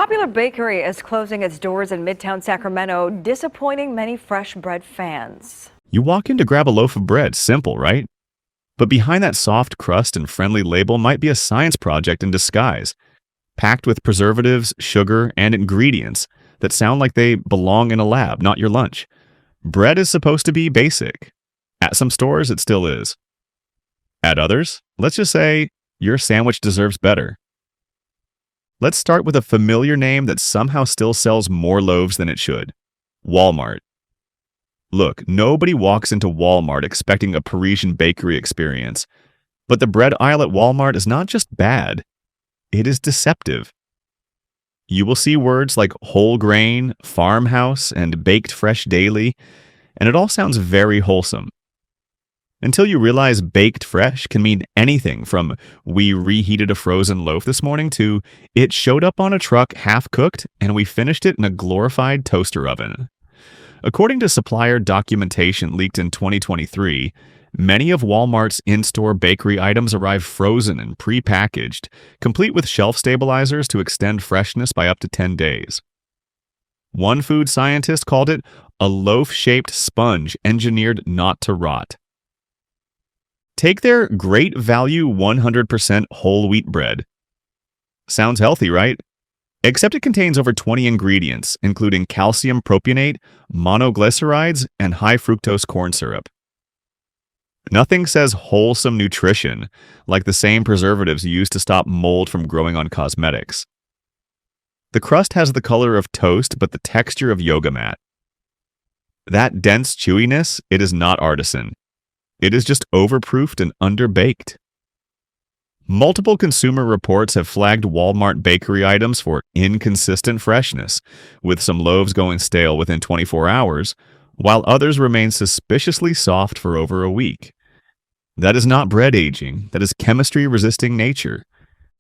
popular bakery is closing its doors in Midtown Sacramento, disappointing many fresh bread fans. You walk in to grab a loaf of bread, simple, right? But behind that soft crust and friendly label might be a science project in disguise, packed with preservatives, sugar, and ingredients that sound like they belong in a lab, not your lunch. Bread is supposed to be basic. At some stores, it still is. At others, let's just say your sandwich deserves better. Let's start with a familiar name that somehow still sells more loaves than it should: Walmart. Look, nobody walks into Walmart expecting a Parisian bakery experience, but the bread aisle at Walmart is not just bad, it is deceptive. You will see words like whole grain, farmhouse, and baked fresh daily, and it all sounds very wholesome. Until you realize baked fresh can mean anything from "we reheated a frozen loaf this morning" to "it showed up on a truck half cooked and we finished it in a glorified toaster oven." According to supplier documentation leaked in 2023, many of Walmart's in-store bakery items arrive frozen and pre-packaged, complete with shelf stabilizers to extend freshness by up to 10 days. One food scientist called it a loaf-shaped sponge engineered not to rot. Take their great value 100% whole wheat bread. Sounds healthy, right? Except it contains over 20 ingredients, including calcium propionate, monoglycerides, and high fructose corn syrup. Nothing says wholesome nutrition like the same preservatives used to stop mold from growing on cosmetics. The crust has the color of toast but the texture of yoga mat. That dense chewiness, it is not artisan. It is just overproofed and underbaked. Multiple consumer reports have flagged Walmart bakery items for inconsistent freshness, with some loaves going stale within 24 hours, while others remain suspiciously soft for over a week. That is not bread aging, that is chemistry resisting nature.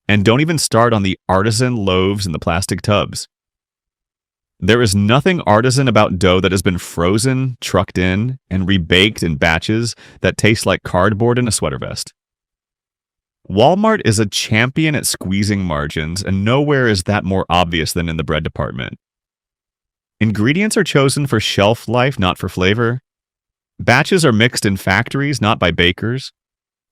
And don't even start on the artisan loaves in the plastic tubs. There is nothing artisan about dough that has been frozen, trucked in, and rebaked in batches that taste like cardboard in a sweater vest. Walmart is a champion at squeezing margins, and nowhere is that more obvious than in the bread department. Ingredients are chosen for shelf life, not for flavor. Batches are mixed in factories, not by bakers.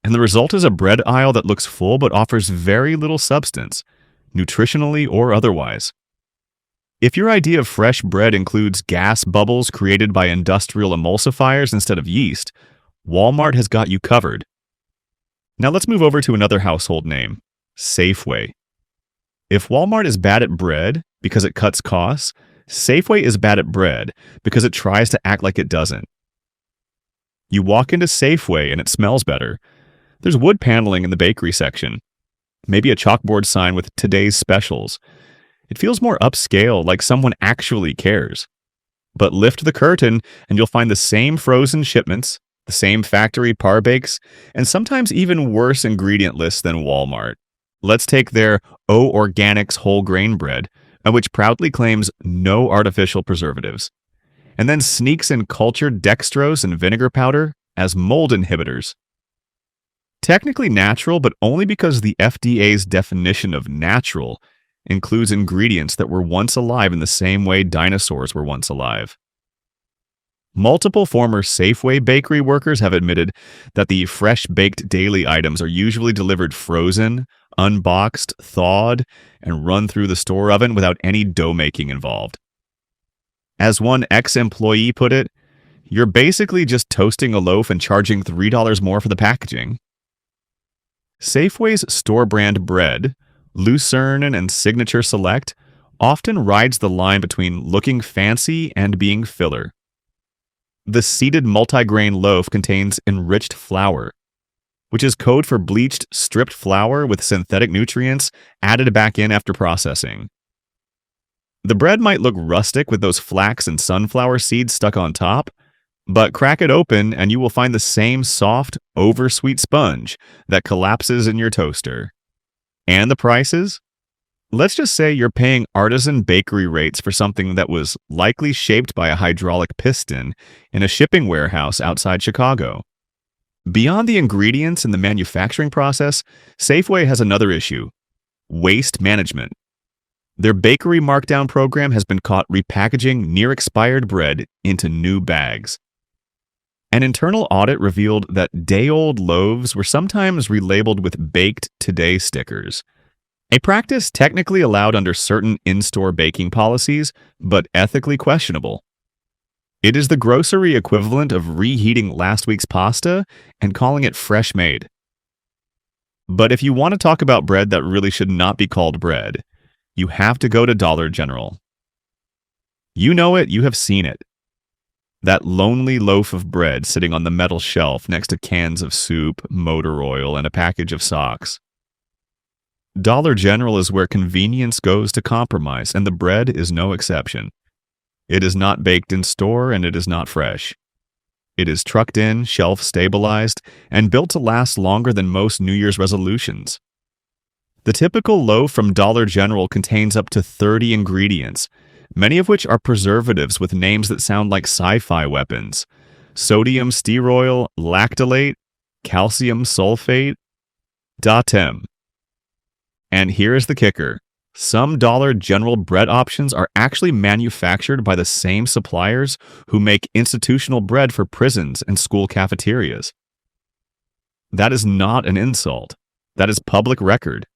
And the result is a bread aisle that looks full but offers very little substance, nutritionally or otherwise. If your idea of fresh bread includes gas bubbles created by industrial emulsifiers instead of yeast, Walmart has got you covered. Now let's move over to another household name, Safeway. If Walmart is bad at bread because it cuts costs, Safeway is bad at bread because it tries to act like it doesn't. You walk into Safeway and it smells better. There's wood paneling in the bakery section. Maybe a chalkboard sign with "today's specials." It feels more upscale, like someone actually cares. But lift the curtain and you'll find the same frozen shipments, the same factory par bakes, and sometimes even worse ingredient lists than Walmart. Let's take their O Organics whole grain bread, which proudly claims no artificial preservatives, and then sneaks in cultured dextrose and vinegar powder as mold inhibitors. Technically natural, but only because the FDA's definition of natural includes ingredients that were once alive in the same way dinosaurs were once alive. Multiple former Safeway bakery workers have admitted that the fresh baked daily items are usually delivered frozen, unboxed, thawed, and run through the store oven without any dough making involved. As one ex-employee put it, "You're basically just toasting a loaf and charging $3 more for the packaging." Safeway's store brand bread, Lucerne and Signature Select, often rides the line between looking fancy and being filler. The seeded multigrain loaf contains enriched flour, which is code for bleached, stripped flour with synthetic nutrients added back in after processing. The bread might look rustic with those flax and sunflower seeds stuck on top, but crack it open and you will find the same soft, oversweet sponge that collapses in your toaster. And the prices? Let's just say you're paying artisan bakery rates for something that was likely shaped by a hydraulic piston in a shipping warehouse outside Chicago. Beyond the ingredients and the manufacturing process, Safeway has another issue: waste management. Their bakery markdown program has been caught repackaging near-expired bread into new bags. An internal audit revealed that day-old loaves were sometimes relabeled with "Baked Today" stickers, a practice technically allowed under certain in-store baking policies, but ethically questionable. It is the grocery equivalent of reheating last week's pasta and calling it fresh made. But if you want to talk about bread that really should not be called bread, you have to go to Dollar General. You know it, you have seen it. That lonely loaf of bread sitting on the metal shelf next to cans of soup, motor oil, and a package of socks. Dollar General is where convenience goes to compromise, and the bread is no exception. It is not baked in store, and it is not fresh. It is trucked in, shelf stabilized, and built to last longer than most New Year's resolutions. The typical loaf from Dollar General contains up to 30 ingredients, many of which are preservatives with names that sound like sci-fi weapons: sodium stearoyl lactylate, calcium sulfate, datem. And here is the kicker. Some Dollar General bread options are actually manufactured by the same suppliers who make institutional bread for prisons and school cafeterias. That is not an insult. That is public record.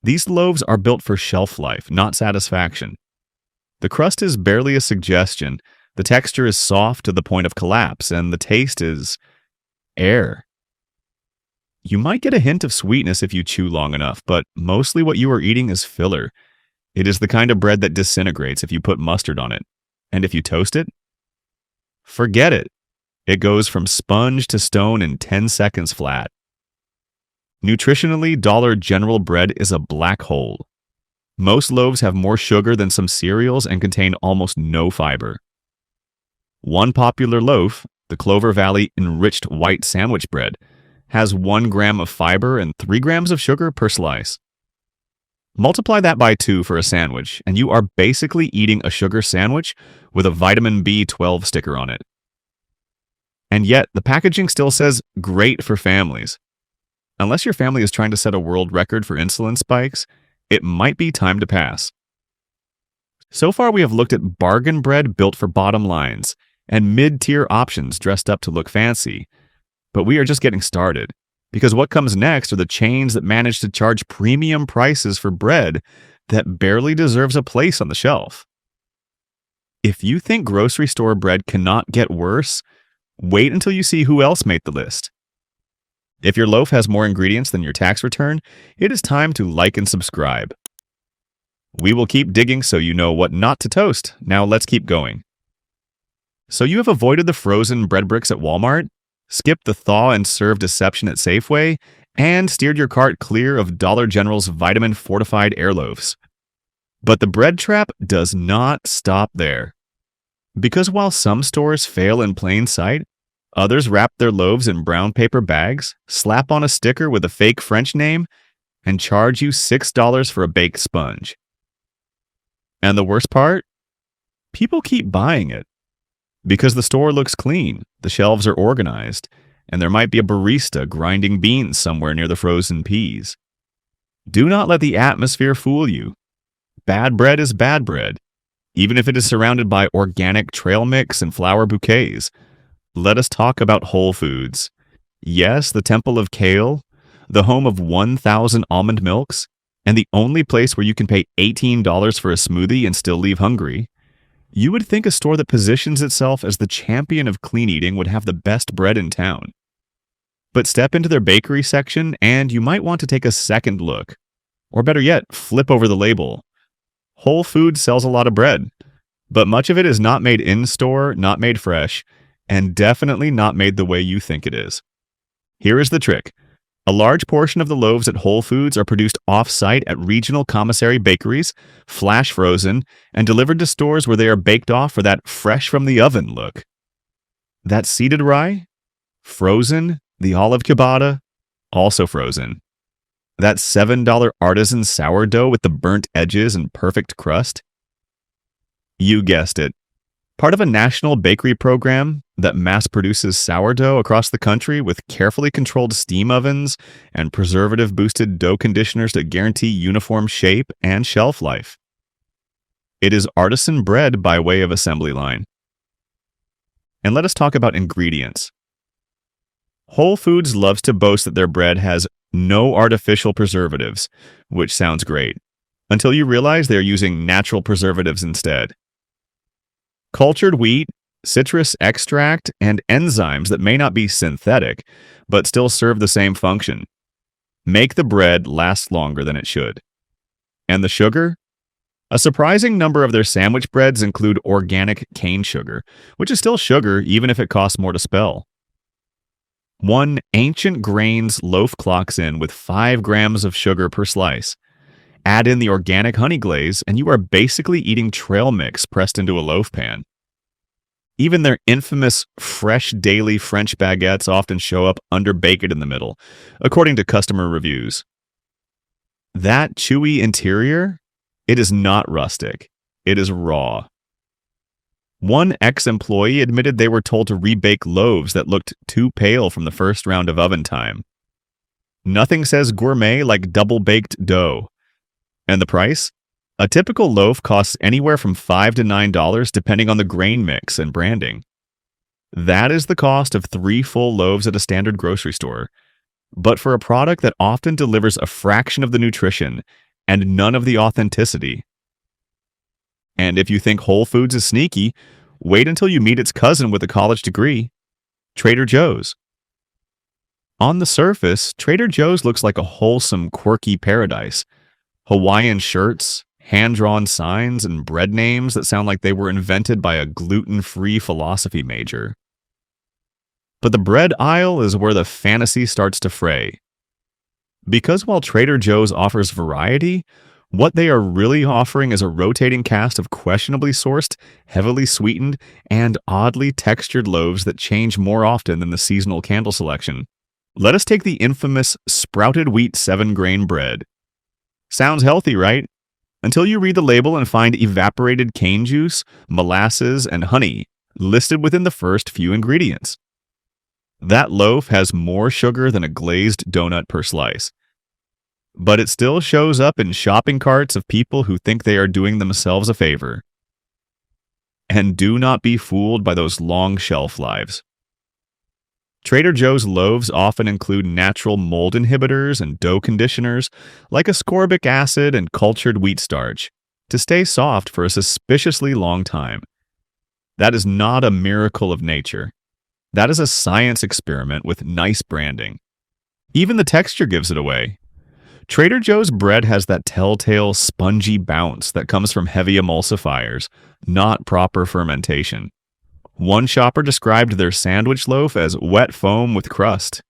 These loaves are built for shelf life, not satisfaction. The crust is barely a suggestion, the texture is soft to the point of collapse, and the taste is air. You might get a hint of sweetness if you chew long enough, but mostly what you are eating is filler. It is the kind of bread that disintegrates if you put mustard on it. And if you toast it, forget it. It goes from sponge to stone in 10 seconds flat. Nutritionally, Dollar General bread is a black hole. Most loaves have more sugar than some cereals and contain almost no fiber. One popular loaf, the Clover Valley Enriched White Sandwich Bread, has 1 gram of fiber and 3 grams of sugar per slice. Multiply that by 2 for a sandwich, and you are basically eating a sugar sandwich with a vitamin B12 sticker on it. And yet, the packaging still says "great for families." Unless your family is trying to set a world record for insulin spikes, it might be time to pass. So far, we have looked at bargain bread built for bottom lines and mid-tier options dressed up to look fancy. But we are just getting started, because what comes next are the chains that manage to charge premium prices for bread that barely deserves a place on the shelf. If you think grocery store bread cannot get worse, wait until you see who else made the list. If your loaf has more ingredients than your tax return, it is time to like and subscribe. We will keep digging so you know what not to toast. Now let's keep going. So you have avoided the frozen bread bricks at Walmart, skipped the thaw and serve deception at Safeway, and steered your cart clear of Dollar General's vitamin-fortified air loaves. But the bread trap does not stop there. Because while some stores fail in plain sight, others wrap their loaves in brown paper bags, slap on a sticker with a fake French name, and charge you $6 for a baked sponge. And the worst part? People keep buying it. Because the store looks clean, the shelves are organized, and there might be a barista grinding beans somewhere near the frozen peas. Do not let the atmosphere fool you. Bad bread is bad bread, even if it is surrounded by organic trail mix and flower bouquets. Let us talk about Whole Foods. Yes, the Temple of Kale, the home of 1,000 almond milks, and the only place where you can pay $18 for a smoothie and still leave hungry. You would think a store that positions itself as the champion of clean eating would have the best bread in town. But step into their bakery section and you might want to take a second look. Or better yet, flip over the label. Whole Foods sells a lot of bread, but much of it is not made in-store, not made fresh, and definitely not made the way you think it is. Here is the trick. A large portion of the loaves at Whole Foods are produced off-site at regional commissary bakeries, flash frozen, and delivered to stores where they are baked off for that fresh-from-the-oven look. That seeded rye? Frozen. The olive ciabatta? Also frozen. That $7 artisan sourdough with the burnt edges and perfect crust? You guessed it. Part of a national bakery program that mass produces sourdough across the country with carefully controlled steam ovens and preservative-boosted dough conditioners that guarantee uniform shape and shelf life. It is artisan bread by way of assembly line. And let us talk about ingredients. Whole Foods loves to boast that their bread has no artificial preservatives, which sounds great, until you realize they're using natural preservatives instead. Cultured wheat, citrus extract, and enzymes that may not be synthetic, but still serve the same function, make the bread last longer than it should. And the sugar? A surprising number of their sandwich breads include organic cane sugar, which is still sugar even if it costs more to spell. One Ancient Grains loaf clocks in with 5 grams of sugar per slice. Add in the organic honey glaze, and you are basically eating trail mix pressed into a loaf pan. Even their infamous fresh daily French baguettes often show up underbaked in the middle, according to customer reviews. That chewy interior? It is not rustic. It is raw. One ex-employee admitted they were told to rebake loaves that looked too pale from the first round of oven time. Nothing says gourmet like double-baked dough. And the price? A typical loaf costs anywhere from $5 to $9 depending on the grain mix and branding. That is the cost of 3 full loaves at a standard grocery store. But for a product that often delivers a fraction of the nutrition and none of the authenticity. And if you think Whole Foods is sneaky, wait until you meet its cousin with a college degree, Trader Joe's. On the surface, Trader Joe's looks like a wholesome, quirky paradise. Hawaiian shirts, hand-drawn signs, and bread names that sound like they were invented by a gluten-free philosophy major. But the bread aisle is where the fantasy starts to fray. Because while Trader Joe's offers variety, what they are really offering is a rotating cast of questionably sourced, heavily sweetened, and oddly textured loaves that change more often than the seasonal candle selection. Let us take the infamous sprouted wheat 7-grain bread. Sounds healthy, right? Until you read the label and find evaporated cane juice, molasses, and honey listed within the first few ingredients. That loaf has more sugar than a glazed donut per slice. But it still shows up in shopping carts of people who think they are doing themselves a favor. And do not be fooled by those long shelf lives. Trader Joe's loaves often include natural mold inhibitors and dough conditioners like ascorbic acid and cultured wheat starch to stay soft for a suspiciously long time. That is not a miracle of nature. That is a science experiment with nice branding. Even the texture gives it away. Trader Joe's bread has that telltale spongy bounce that comes from heavy emulsifiers, not proper fermentation. One shopper described their sandwich loaf as wet foam with crust.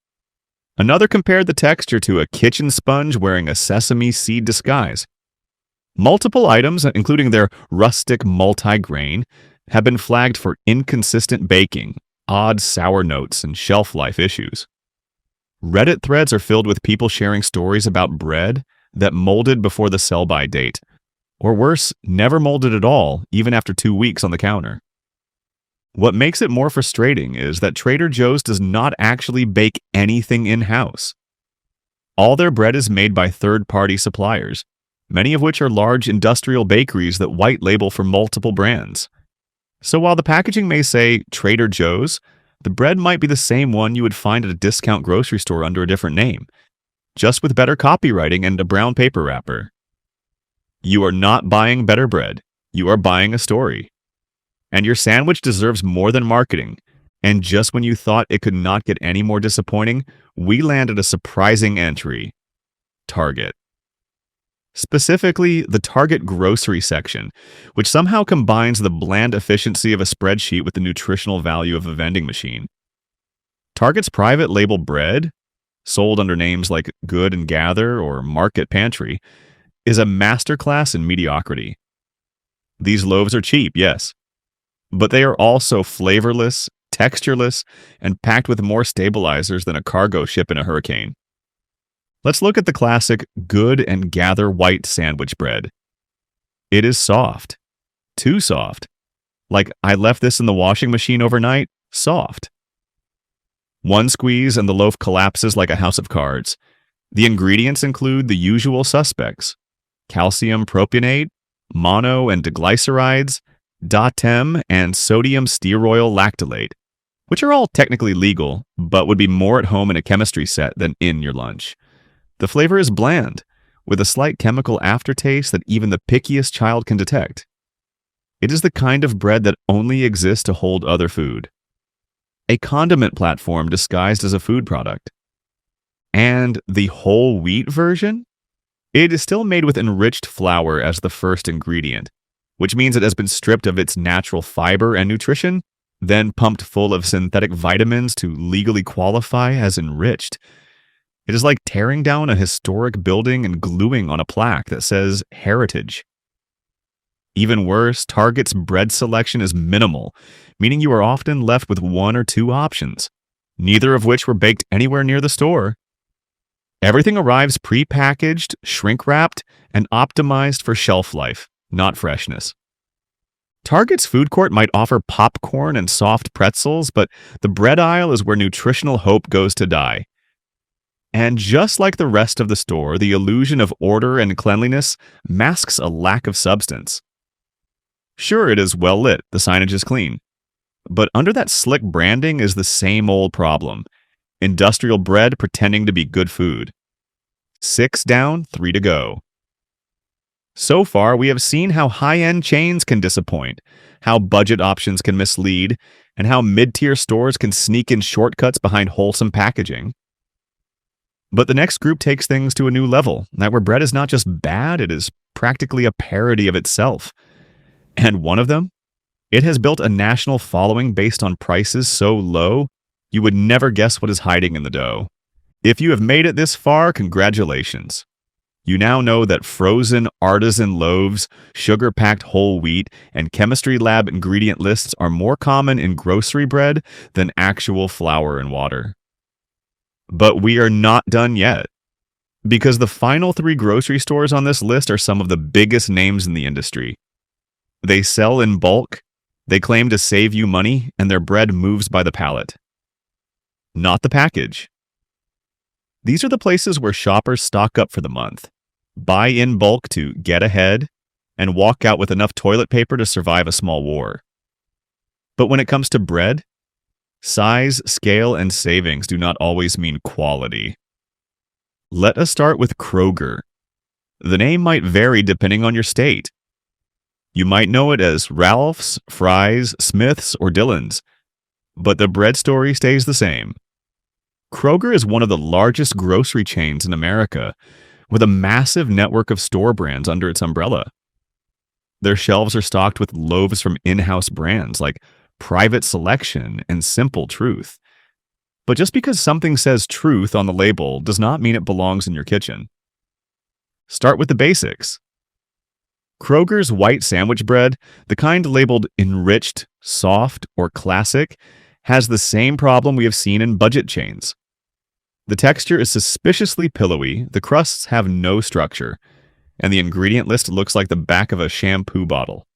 Another compared the texture to a kitchen sponge wearing a sesame seed disguise. Multiple items, including their rustic multi-grain, have been flagged for inconsistent baking, odd sour notes, and shelf life issues. Reddit threads are filled with people sharing stories about bread that molded before the sell-by date, or worse, never molded at all, even after 2 weeks on the counter. What makes it more frustrating is that Trader Joe's does not actually bake anything in-house. All their bread is made by third-party suppliers, many of which are large industrial bakeries that white label for multiple brands. So while the packaging may say Trader Joe's, the bread might be the same one you would find at a discount grocery store under a different name, just with better copywriting and a brown paper wrapper. You are not buying better bread. You are buying a story. And your sandwich deserves more than marketing. And just when you thought it could not get any more disappointing, we landed a surprising entry. Target. Specifically, the Target grocery section, which somehow combines the bland efficiency of a spreadsheet with the nutritional value of a vending machine. Target's private label bread, sold under names like Good and Gather or Market Pantry, is a masterclass in mediocrity. These loaves are cheap, yes, but they are also flavorless, textureless, and packed with more stabilizers than a cargo ship in a hurricane. Let's look at the classic Good and Gather white sandwich bread. It is soft. Too soft. Like I left this in the washing machine overnight, soft. One squeeze and the loaf collapses like a house of cards. The ingredients include the usual suspects: calcium propionate, mono and diglycerides, DATEM, and sodium stearoyl lactylate, which are all technically legal, but would be more at home in a chemistry set than in your lunch. The flavor is bland, with a slight chemical aftertaste that even the pickiest child can detect. It is the kind of bread that only exists to hold other food. A condiment platform disguised as a food product. And the whole wheat version? It is still made with enriched flour as the first ingredient, which means it has been stripped of its natural fiber and nutrition, then pumped full of synthetic vitamins to legally qualify as enriched. It is like tearing down a historic building and gluing on a plaque that says heritage. Even worse, Target's bread selection is minimal, meaning you are often left with one or two options, neither of which were baked anywhere near the store. Everything arrives pre-packaged, shrink-wrapped, and optimized for shelf life, not freshness. Target's food court might offer popcorn and soft pretzels, but the bread aisle is where nutritional hope goes to die. And just like the rest of the store, the illusion of order and cleanliness masks a lack of substance. Sure, it is well lit, the signage is clean. But under that slick branding is the same old problem. Industrial bread pretending to be good food. 6 down, 3 to go. So far, we have seen how high-end chains can disappoint, how budget options can mislead, and how mid-tier stores can sneak in shortcuts behind wholesome packaging. But the next group takes things to a new level, that where bread is not just bad, it is practically a parody of itself. And one of them? It has built a national following based on prices so low, you would never guess what is hiding in the dough. If you have made it this far, congratulations. You now know that frozen artisan loaves, sugar-packed whole wheat, and chemistry lab ingredient lists are more common in grocery bread than actual flour and water. But we are not done yet, because the final 3 grocery stores on this list are some of the biggest names in the industry. They sell in bulk, they claim to save you money, and their bread moves by the pallet. Not the package. These are the places where shoppers stock up for the month, buy in bulk to get ahead, and walk out with enough toilet paper to survive a small war. But when it comes to bread, size, scale, and savings do not always mean quality. Let us start with Kroger. The name might vary depending on your state. You might know it as Ralph's, Fry's, Smith's, or Dillon's, but the bread story stays the same. Kroger is one of the largest grocery chains in America, with a massive network of store brands under its umbrella. Their shelves are stocked with loaves from in-house brands like Private Selection and Simple Truth. But just because something says truth on the label does not mean it belongs in your kitchen. Start with the basics. Kroger's white sandwich bread, the kind labeled enriched, soft, or classic, has the same problem we have seen in budget chains. The texture is suspiciously pillowy, the crusts have no structure, and the ingredient list looks like the back of a shampoo bottle.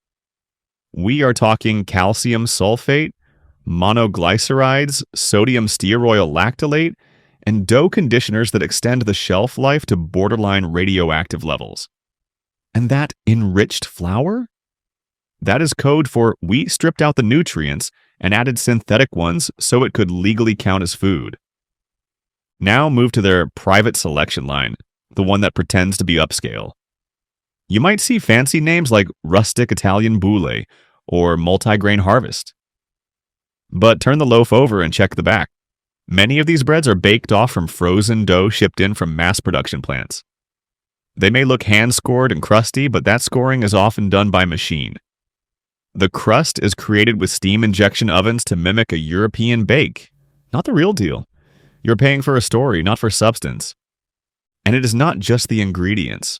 We are talking calcium sulfate, monoglycerides, sodium stearoyl lactylate, and dough conditioners that extend the shelf life to borderline radioactive levels. And that enriched flour? That is code for wheat stripped out the nutrients and added synthetic ones so it could legally count as food. Now move to their private selection line, the one that pretends to be upscale. You might see fancy names like Rustic Italian Boule or Multigrain Harvest. But turn the loaf over and check the back. Many of these breads are baked off from frozen dough shipped in from mass production plants. They may look hand-scored and crusty, but that scoring is often done by machine. The crust is created with steam injection ovens to mimic a European bake. Not the real deal. You're paying for a story, not for substance. And it is not just the ingredients.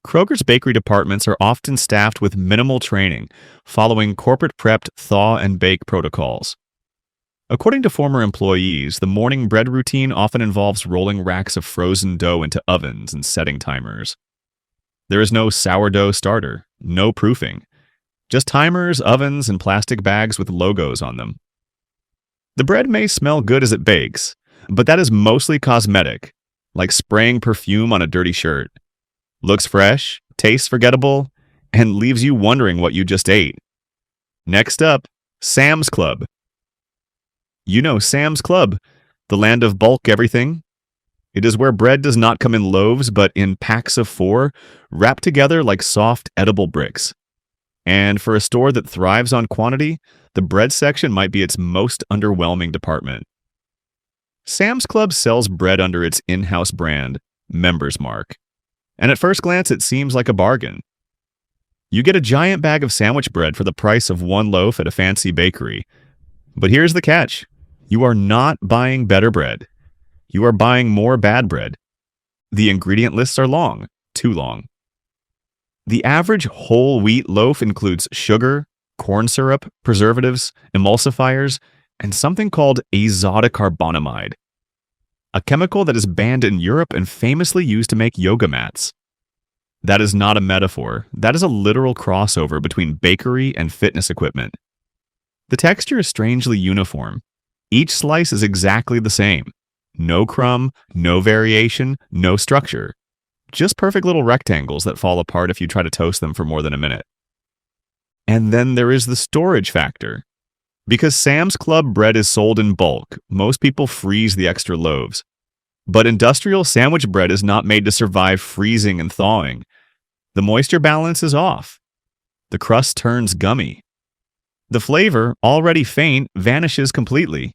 Kroger's bakery departments are often staffed with minimal training, following corporate-prepped thaw and bake protocols. According to former employees, the morning bread routine often involves rolling racks of frozen dough into ovens and setting timers. There is no sourdough starter, no proofing, just timers, ovens, and plastic bags with logos on them. The bread may smell good as it bakes, but that is mostly cosmetic, like spraying perfume on a dirty shirt. Looks fresh, tastes forgettable, and leaves you wondering what you just ate. Next up, Sam's Club. You know Sam's Club, the land of bulk everything. It is where bread does not come in loaves, but in packs of 4, wrapped together like soft, edible bricks. And for a store that thrives on quantity, the bread section might be its most underwhelming department. Sam's Club sells bread under its in-house brand, Member's Mark. And at first glance, it seems like a bargain. You get a giant bag of sandwich bread for the price of 1 loaf at a fancy bakery. But here's the catch. You are not buying better bread. You are buying more bad bread. The ingredient lists are long, too long. The average whole wheat loaf includes sugar, corn syrup, preservatives, emulsifiers, and something called azotocarbonamide, a chemical that is banned in Europe and famously used to make yoga mats. That is not a metaphor. That is a literal crossover between bakery and fitness equipment. The texture is strangely uniform. Each slice is exactly the same. No crumb, no variation, no structure. Just perfect little rectangles that fall apart if you try to toast them for more than a minute. And then there is the storage factor. Because Sam's Club bread is sold in bulk, most people freeze the extra loaves. But industrial sandwich bread is not made to survive freezing and thawing. The moisture balance is off. The crust turns gummy. The flavor, already faint, vanishes completely.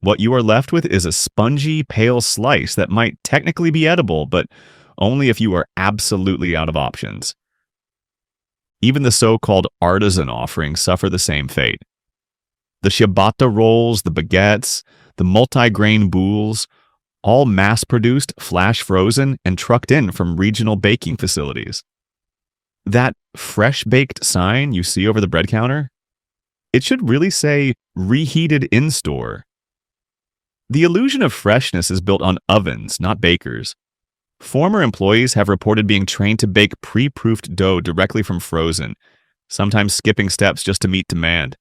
What you are left with is a spongy, pale slice that might technically be edible, but only if you are absolutely out of options. Even the so-called artisan offerings suffer the same fate. The ciabatta rolls, the baguettes, the multi-grain boules, all mass-produced, flash-frozen, and trucked in from regional baking facilities. That fresh-baked sign you see over the bread counter, it should really say, reheated in-store. The illusion of freshness is built on ovens, not bakers. Former employees have reported being trained to bake pre-proofed dough directly from frozen, sometimes skipping steps just to meet demand.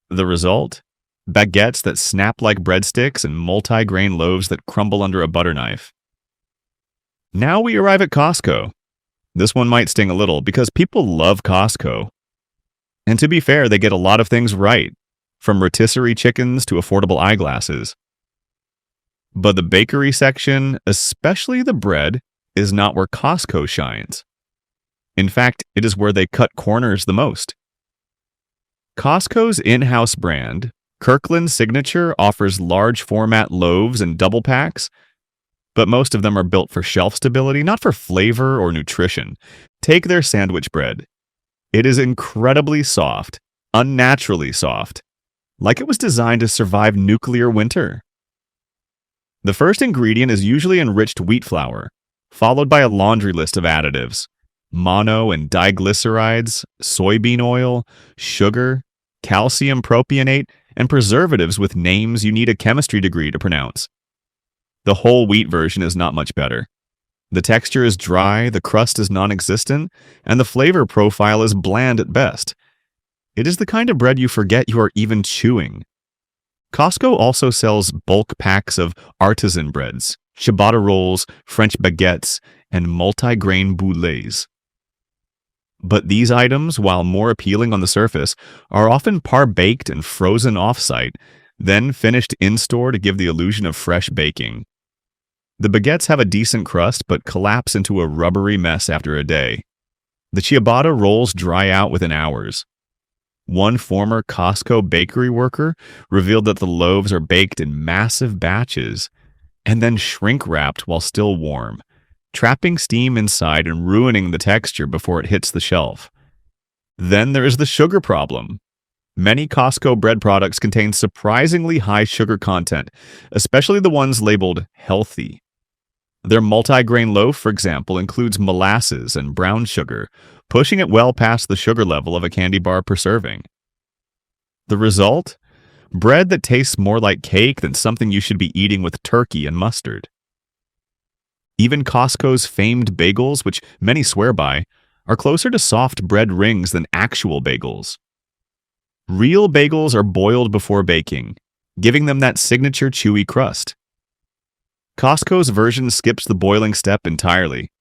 The result? Baguettes that snap like breadsticks and multi-grain loaves that crumble under a butter knife. Now we arrive at Costco. This one might sting a little because people love Costco. And to be fair, they get a lot of things right, from rotisserie chickens to affordable eyeglasses. But the bakery section, especially the bread, is not where Costco shines. In fact, it is where they cut corners the most. Costco's in-house brand, Kirkland Signature, offers large format loaves and double packs, but most of them are built for shelf stability, not for flavor or nutrition. Take their sandwich bread. It is incredibly soft, unnaturally soft, like it was designed to survive nuclear winter. The first ingredient is usually enriched wheat flour, followed by a laundry list of additives: mono and diglycerides, soybean oil, sugar, calcium propionate, and preservatives with names you need a chemistry degree to pronounce. The whole wheat version is not much better. The texture is dry, the crust is non-existent, and the flavor profile is bland at best. It is the kind of bread you forget you are even chewing. Costco also sells bulk packs of artisan breads, ciabatta rolls, French baguettes, and multi-grain boules. But these items, while more appealing on the surface, are often par-baked and frozen off-site, then finished in-store to give the illusion of fresh baking. The baguettes have a decent crust but collapse into a rubbery mess after a day. The ciabatta rolls dry out within hours. One former Costco bakery worker revealed that the loaves are baked in massive batches and then shrink-wrapped while still warm, trapping steam inside and ruining the texture before it hits the shelf. Then there is the sugar problem. Many Costco bread products contain surprisingly high sugar content, especially the ones labeled healthy. Their multi-grain loaf, for example, includes molasses and brown sugar, pushing it well past the sugar level of a candy bar per serving. The result? Bread that tastes more like cake than something you should be eating with turkey and mustard. Even Costco's famed bagels, which many swear by, are closer to soft bread rings than actual bagels. Real bagels are boiled before baking, giving them that signature chewy crust. Costco's version skips the boiling step entirely.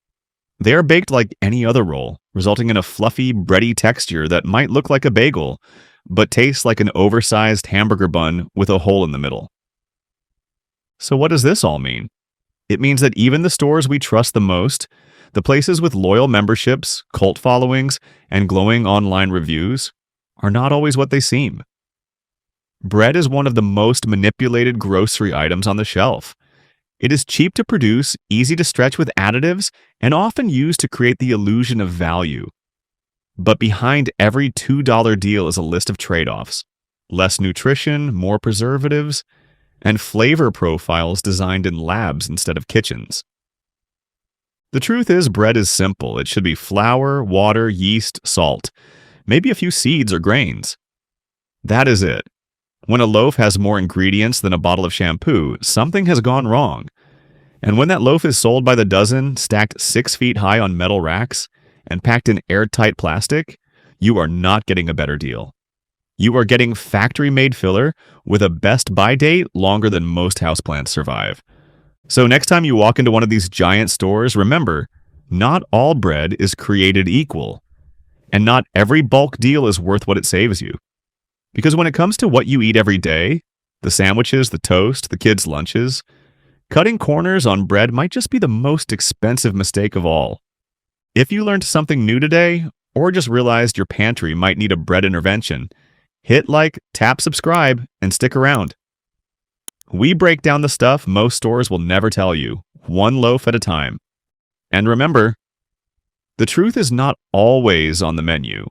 They are baked like any other roll, resulting in a fluffy, bready texture that might look like a bagel, but tastes like an oversized hamburger bun with a hole in the middle. So, what does this all mean? It means that even the stores we trust the most, the places with loyal memberships, cult followings, and glowing online reviews, are not always what they seem. Bread is one of the most manipulated grocery items on the shelf. It is cheap to produce, easy to stretch with additives, and often used to create the illusion of value. But behind every $2 deal is a list of trade-offs: less nutrition, more preservatives, and flavor profiles designed in labs instead of kitchens. The truth is, bread is simple. It should be flour, water, yeast, salt, maybe a few seeds or grains. That is it. When a loaf has more ingredients than a bottle of shampoo, something has gone wrong. And when that loaf is sold by the dozen, stacked 6 feet high on metal racks, and packed in airtight plastic, you are not getting a better deal. You are getting factory-made filler with a best-by date longer than most houseplants survive. So next time you walk into one of these giant stores, remember, not all bread is created equal, and not every bulk deal is worth what it saves you. Because when it comes to what you eat every day, the sandwiches, the toast, the kids' lunches, cutting corners on bread might just be the most expensive mistake of all. If you learned something new today, or just realized your pantry might need a bread intervention, hit like, tap subscribe, and stick around. We break down the stuff most stores will never tell you, one loaf at a time. And remember, the truth is not always on the menu.